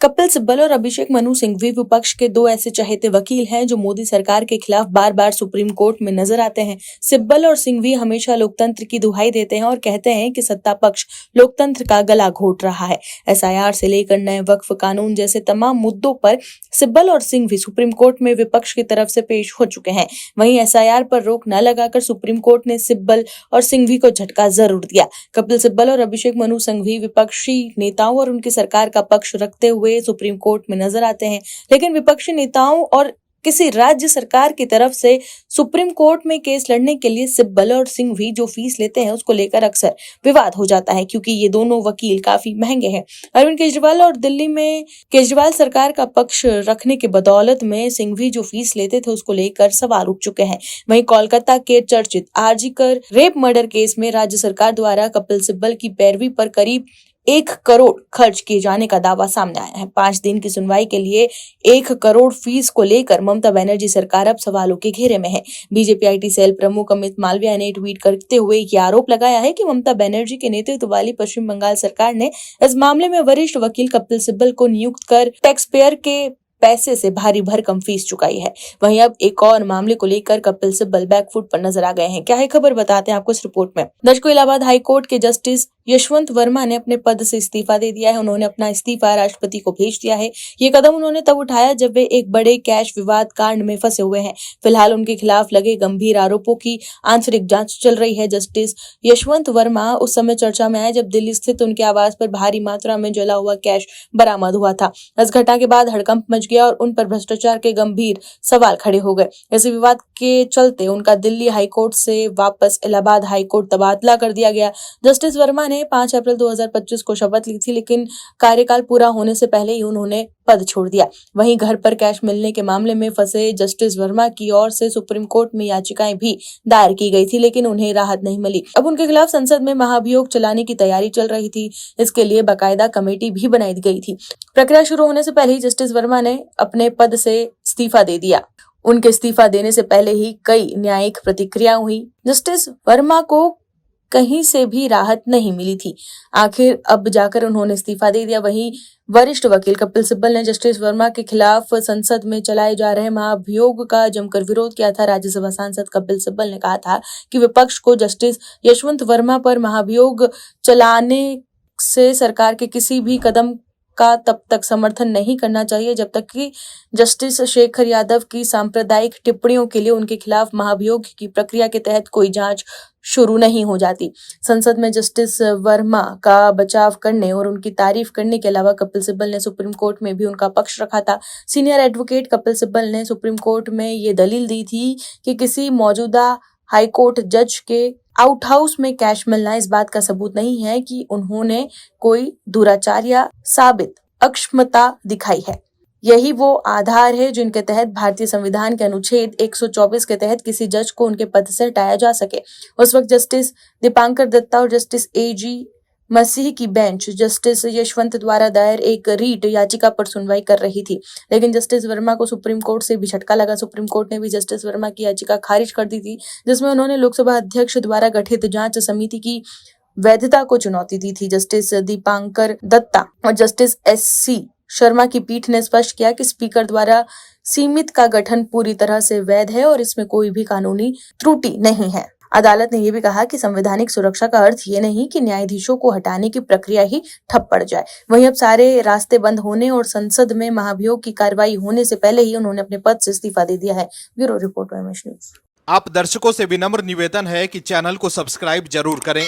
कपिल सिब्बल और अभिषेक मनु सिंघवी विपक्ष के दो ऐसे चहेते वकील हैं जो मोदी सरकार के खिलाफ बार बार सुप्रीम कोर्ट में नजर आते हैं। सिब्बल और सिंघवी हमेशा लोकतंत्र की दुहाई देते हैं और कहते हैं कि सत्ता पक्ष लोकतंत्र का गला घोट रहा है। एसआईआर से लेकर नए वक्फ कानून जैसे तमाम मुद्दों पर सिब्बल और सिंघवी सुप्रीम कोर्ट में विपक्ष की तरफ से पेश हो चुके हैं। वहीं एसआईआर पर रोक न लगाकर सुप्रीम कोर्ट ने सिब्बल और सिंघवी को झटका जरूर दिया। कपिल सिब्बल और अभिषेक मनु सिंघवी विपक्षी नेताओं और उनकी सरकार का पक्ष रखते हुए सुप्रीम कोर्ट में नजर आते हैं, लेकिन विपक्षी नेताओं और किसी राज्य सरकार की तरफ से सुप्रीम कोर्ट में केस लड़ने के लिए सिब्बल और सिंघवी जो फीस लेते हैं उसको लेकर अक्सर विवाद हो जाता है, क्योंकि ये दोनों वकील काफी महंगे हैं। अरविंद केजरीवाल और दिल्ली में केजरीवाल सरकार का पक्ष रखने के बदौलत में सिंघवी जो फीस लेते थे उसको लेकर सवाल उठ चुके हैं। वहीं कोलकाता के चर्चित आरजी कर रेप मर्डर केस में राज्य सरकार द्वारा कपिल सिब्बल की पैरवी पर करीब 1 करोड़ खर्च किए जाने का दावा सामने आया है। 5 दिन की सुनवाई के लिए 1 करोड़ फीस को लेकर ममता बनर्जी सरकार अब सवालों के घेरे में है। बीजेपी आईटी सेल प्रमुख अमित मालविया ने ट्वीट करते हुए ये आरोप लगाया है कि ममता बनर्जी के नेतृत्व वाली पश्चिम बंगाल सरकार ने इस मामले में वरिष्ठ वकील कपिल सिब्बल को नियुक्त कर टैक्स पेयर के पैसे से भारी भरकम फीस चुकाई है। वहीं अब एक और मामले को लेकर कपिल सिब्बल बैकफुट पर नजर आ गए हैं। क्या है खबर, बताते हैं आपको इस रिपोर्ट में। दर्शकों, इलाहाबाद हाई कोर्ट के जस्टिस यशवंत वर्मा ने अपने पद से इस्तीफा दे दिया है। उन्होंने अपना इस्तीफा राष्ट्रपति को भेज दिया है। ये कदम उन्होंने तब उठाया जब वे एक बड़े कैश विवाद कांड में फंसे हुए हैं। फिलहाल उनके खिलाफ लगे गंभीर आरोपों की आंतरिक जांच चल रही है। जस्टिस यशवंत वर्मा उस समय चर्चा में आए जब दिल्ली स्थित उनके आवास पर भारी मात्रा में जला हुआ कैश बरामद हुआ था। इस घटना के बाद हड़कंप मच गया और उन पर भ्रष्टाचार के गंभीर सवाल खड़े हो गए। इस विवाद के चलते उनका दिल्ली हाईकोर्ट से वापस इलाहाबाद हाईकोर्ट तबादला कर दिया गया। जस्टिस वर्मा ने 5 अप्रैल 2025 को शपथ ली थी, लेकिन कार्यकाल पूरा होने से पहले ही उन्होंने पद छोड़ दिया। वहीं घर पर कैश मिलने के मामले में फंसे जस्टिस वर्मा की ओर से सुप्रीम कोर्ट में याचिकाएं भी दायर की गई थी, लेकिन उन्हें राहत नहीं मिली। अब उनके खिलाफ संसद में महाभियोग चलाने की तैयारी चल रही थी। इसके लिए बाकायदा कमेटी भी बनाई गई थी। प्रक्रिया शुरू होने से पहले ही जस्टिस वर्मा ने अपने पद से इस्तीफा दे दिया। उनके इस्तीफा देने से पहले ही कई न्यायिक प्रतिक्रिया हुई। जस्टिस वर्मा को कहीं से भी राहत नहीं मिली थी। आखिर अब जाकर उन्होंने इस्तीफा दे दिया। वहीं वरिष्ठ वकील कपिल सिब्बल ने जस्टिस वर्मा के खिलाफ संसद में चलाए जा रहे महाभियोग का जमकर विरोध किया था। राज्यसभा सांसद कपिल सिब्बल ने कहा था कि विपक्ष को जस्टिस यशवंत वर्मा पर महाभियोग चलाने से सरकार के किसी भी कदम का तब तक समर्थन नहीं करना चाहिए जब तक कि जस्टिस शेखर यादव की सांप्रदायिक टिप्पणियों के लिए उनके खिलाफ महाभियोग की प्रक्रिया के तहत कोई जांच शुरू नहीं हो जाती। संसद में जस्टिस वर्मा का बचाव करने और उनकी तारीफ करने के अलावा कपिल सिब्बल ने सुप्रीम कोर्ट में भी उनका पक्ष रखा था। सीनियर एडवोकेट कपिल सिब्बल ने सुप्रीम कोर्ट में ये दलील दी थी कि किसी मौजूदा हाईकोर्ट जज के आउट हाउस में कैश मिलना इस बात का सबूत नहीं है कि उन्होंने कोई दुराचार या साबित अक्षमता दिखाई है। यही वो आधार है जिनके तहत भारतीय संविधान के अनुच्छेद 124 के तहत किसी जज को उनके पद से हटाया जा सके। उस वक्त जस्टिस दीपांकर दत्ता और जस्टिस एजी मसीह की बेंच जस्टिस यशवंत द्वारा दायर एक रीट याचिका पर सुनवाई कर रही थी, लेकिन जस्टिस वर्मा को सुप्रीम कोर्ट से भी झटका लगा। सुप्रीम कोर्ट ने भी जस्टिस वर्मा की याचिका खारिज कर दी थी, जिसमें उन्होंने लोकसभा अध्यक्ष द्वारा गठित जांच समिति की वैधता को चुनौती दी थी। जस्टिस दीपांकर दत्ता और जस्टिस SC शर्मा की पीठ ने स्पष्ट किया कि स्पीकर द्वारा सीमित का गठन पूरी तरह से वैध है और इसमें कोई भी कानूनी त्रुटि नहीं है। अदालत ने यह भी कहा कि संवैधानिक सुरक्षा का अर्थ ये नहीं कि न्यायाधीशों को हटाने की प्रक्रिया ही ठप पड़ जाए। वहीं अब सारे रास्ते बंद होने और संसद में महाभियोग की कार्रवाई होने से पहले ही उन्होंने अपने पद से इस्तीफा दे दिया है। Bureau report MS news. आप दर्शकों से विनम्र निवेदन है कि चैनल को सब्सक्राइब जरूर करें